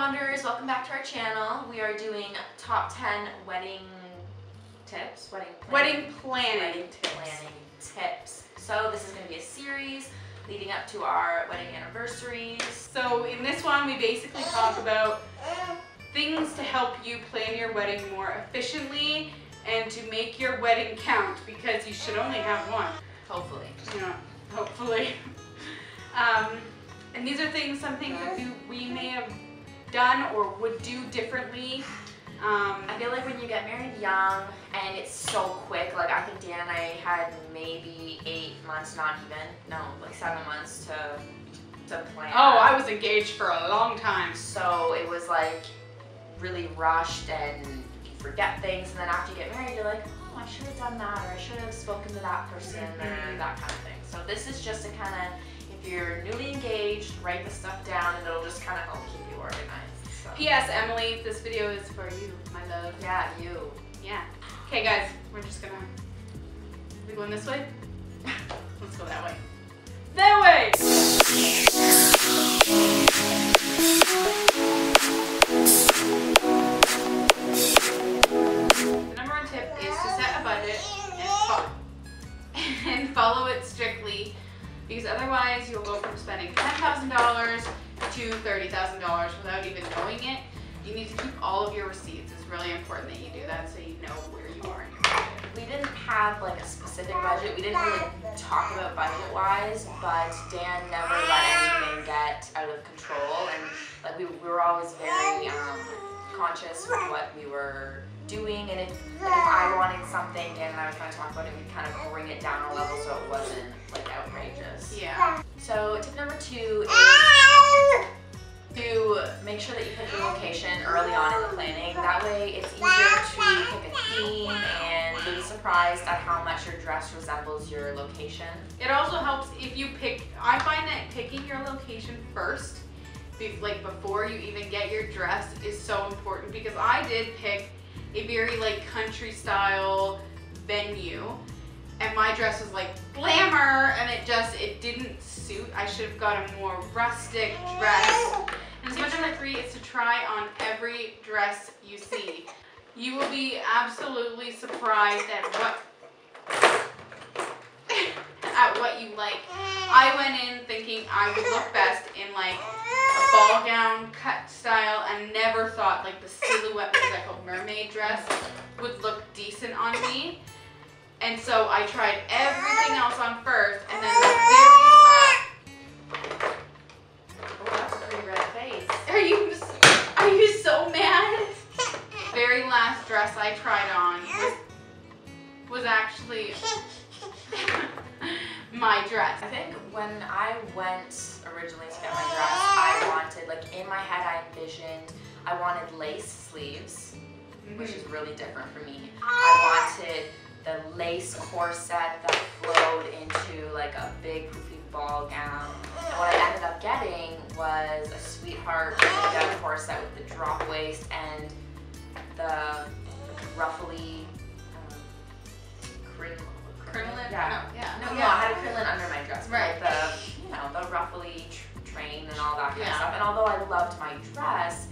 Wanderers, welcome back to our channel. We are doing top 10 wedding tips. Wedding planning tips. So this is going to be a series leading up to our wedding anniversaries. So in this one we basically talk about things to help you plan your wedding more efficiently and to make your wedding count, because you should only have one. Hopefully. Yeah, hopefully. And these are some things that we may have done or would do differently. I feel like when you get married young and it's so quick, like I think Dan and I had maybe 8 months, like 7 months to plan. Oh, I was engaged for a long time. So it was like really rushed and you forget things, and then after you get married you're like, oh, I should have done that, or I should have spoken to that person, or that kind of thing. So this is just to kind of, if you're newly engaged, write the stuff down and it'll just kind of help keep you organized. So. P.S. Emily, this video is for you, my love. Yeah, you. Yeah. Okay guys, we're just gonna, we going this way? Let's go that way. That way! The number one tip is to set a budget and follow it strictly, because otherwise you'll go from spending $10,000 to $30,000 without even knowing it. You need to keep all of your receipts. It's really important that you do that so you know where you are in your budget. We didn't have like a specific budget. We didn't really talk about budget-wise, but Dan never let anything get out of control, and like we were always very conscious with what we were doing, and if I wanted something, Dan and I were trying to talk about it, we'd kind of bring it down a level so it wasn't like outrageous. Yeah. So tip number 2 is to make sure that you pick your location early on in the planning. That way it's easier to pick a theme and you'll be surprised at how much your dress resembles your location. It also helps if you I find that picking your location first, like before you even get your dress, is so important, because I did pick a very like country style venue and my dress was like glamour and it didn't suit. I should have got a more rustic dress. And tip number 3 is to try on every dress you see. You will be absolutely surprised at what you like. I went in thinking I would look best in like a ball gown cut style, and never thought like the silhouette, because I called mermaid dress, would look decent on me. And so I tried everything else on first, and then the very last... Oh, that's a pretty red face. Are you so mad? Very last dress I tried on was actually my dress. I think when I went originally to get my dress, I wanted, like in my head I envisioned, I wanted lace sleeves, which is really different for me. I wanted the lace corset that flowed into like a big poofy ball gown. And what I ended up getting was a sweetheart corset with the drop waist and the ruffly crinoline. Yeah. No, I had a crinoline under my dress, right? Like the ruffly train and all that kind of stuff. And although I loved my dress,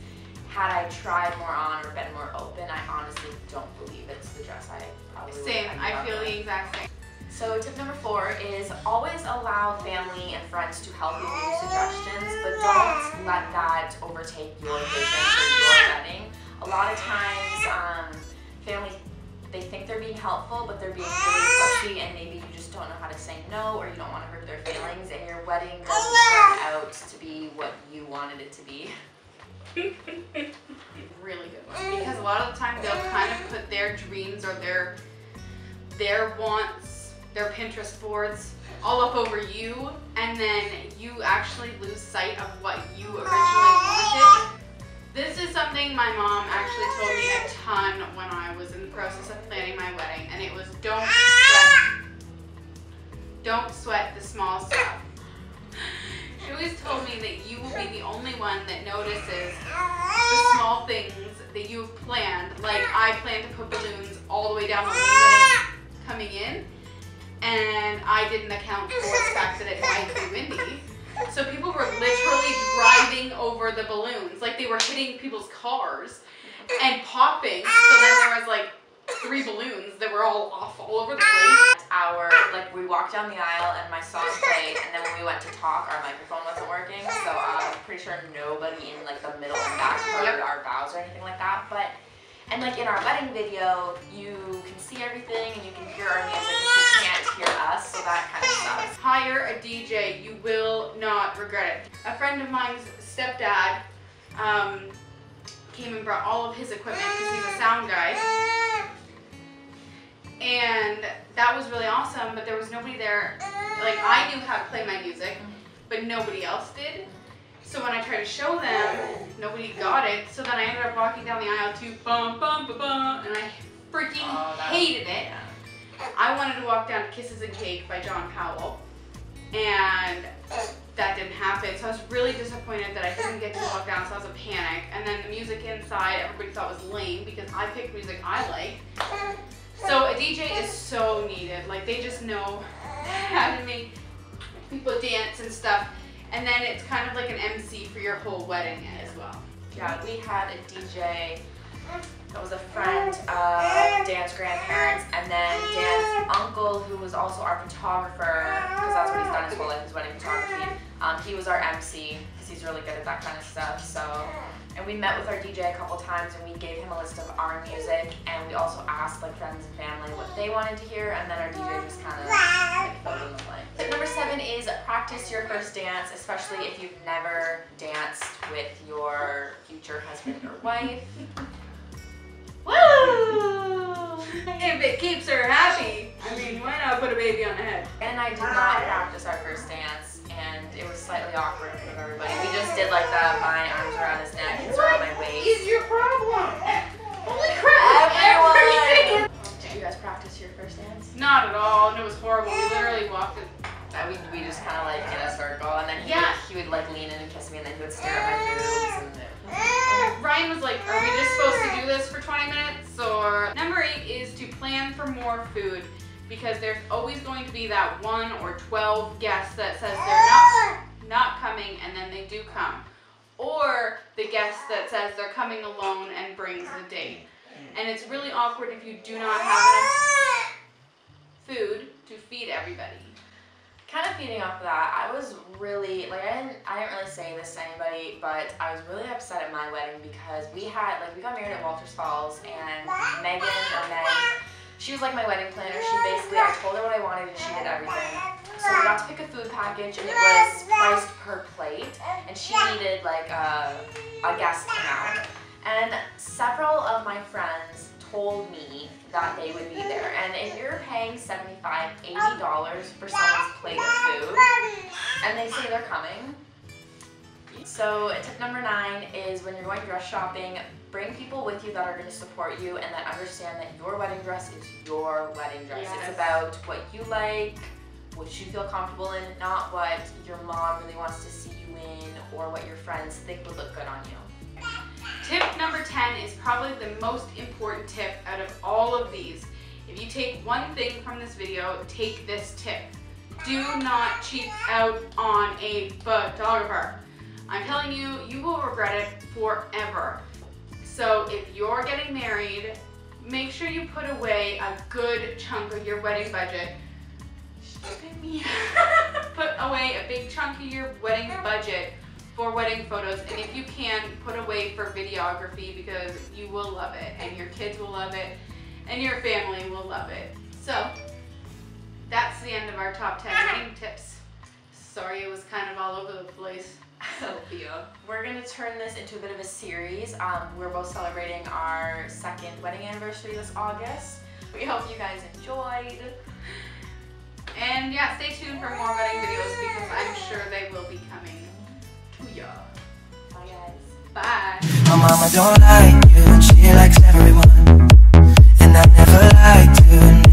had I tried more on or been more open, I honestly don't believe it's the dress I probably would. Same. I feel the exact same. So tip number 4 is always allow family and friends to help you with suggestions, but don't let that overtake your vision for your wedding. A lot of times, family, they think they're being helpful, but they're being really pushy, and maybe you just don't know how to say no, or you don't want to hurt their feelings, and your wedding doesn't turn out to be what you wanted it to be. Really good one. Because a lot of the time they'll kind of put their dreams or their wants, their Pinterest boards all up over you, and then you actually lose sight of what you originally wanted. This is something my mom actually told me a ton when I was in the process of planning my wedding, and it was don't sweat the small stuff. She always told me that you will be the only one that notices the small things that you've planned. Like I planned to put balloons all the way down the laneway coming in, and I didn't account for the fact that it might be windy. So people were literally driving over the balloons. Like they were hitting people's cars and popping. So then there was like 3 balloons that were all off all over the place. We walked down the aisle and my song played, and then when we went to talk, our microphone wasn't working, so I'm pretty sure nobody in like the middle and back heard our vows or anything like that. And like in our wedding video, you can see everything and you can hear our music, but you can't hear us, so that kind of sucks. Hire a DJ, you will not regret it. A friend of mine's stepdad came and brought all of his equipment because he's a sound guy. And that was really awesome, but there was nobody there. Like, I knew how to play my music, but nobody else did. So when I tried to show them, nobody got it. So then I ended up walking down the aisle to bum bum bum bum, and I freaking hated it. I wanted to walk down to Kisses and Cake by John Powell, and that didn't happen. So I was really disappointed that I didn't get to walk down, so I was a panic. And then the music inside, everybody thought was lame because I picked music I like. So a DJ is so needed. Like, they just know how to make people dance and stuff. And then it's kind of like an MC for your whole wedding as well. Yeah, we had a DJ that was a friend of Dan's grandparents, and then Dan's uncle, who was also our photographer, because that's what he's done his whole life, his wedding photography. He was our MC, because he's really good at that kind of stuff. And we met with our DJ a couple times, and we gave him a list of our music, and we also asked like friends and family what they wanted to hear, and then our DJ just kind of like filled in the blank. Tip number 7 is practice your first dance, especially if you've never danced with your future husband or wife. Woo! If it keeps her happy, I mean, why not put a baby on the head? And I did not practice our first dance, and it was slightly awkward in front of everybody. We just did like my arms around his neck and around my waist. What is your problem? Holy crap! Everyone! Did you guys practice your first dance? Not at all, and it was horrible. We literally walked in. We just kind of like in a circle, and then he would like lean in and kiss me, and then he would stare at my boobs. And Ryan was like, are we just supposed to do this for 20 minutes? Or number 8 is to plan for more food, because there's always going to be that 1 or 12 guests that says they're not coming, and then they do come. Or the guest that says they're coming alone and brings the date. And it's really awkward if you do not have enough food to feed everybody. kind of feeding off of that, I was really, like, I didn't really say this to anybody, but I was really upset at my wedding because we got married at Walters Falls, and Megan, she was like my wedding planner. I told her what I wanted and she did everything. So we got to pick a food package, and it was priced per plate, and she needed like a guest amount. And several of my friends told me that they would be there. And if you're paying $75, $80 for someone's plate of food, and they say they're coming. So tip number 9 is when you're going dress shopping, bring people with you that are going to support you and that understand that your wedding dress is your wedding dress. Yes. It's about what you like, what you feel comfortable in, not what your mom really wants to see you in or what your friends think would look good on you. Tip number 10 is probably the most important tip out of all of these. If you take one thing from this video, take this tip. Do not cheap out on a photographer. I'm telling you, you will regret it forever. So if you're getting married, make sure you put away a good chunk of your wedding budget. Put away a big chunk of your wedding budget for wedding photos, and if you can, put away for videography because you will love it, and your kids will love it, and your family will love it. So that's the end of our top 10 wedding tips. Sorry it was kind of all over the place. We're going to turn this into a bit of a series. We're both celebrating our 2nd wedding anniversary this August. We hope you guys enjoyed. And yeah, stay tuned for more wedding videos because I'm sure they will be coming to ya. Bye guys. Bye. My mama don't like you and she likes everyone, and I never liked you.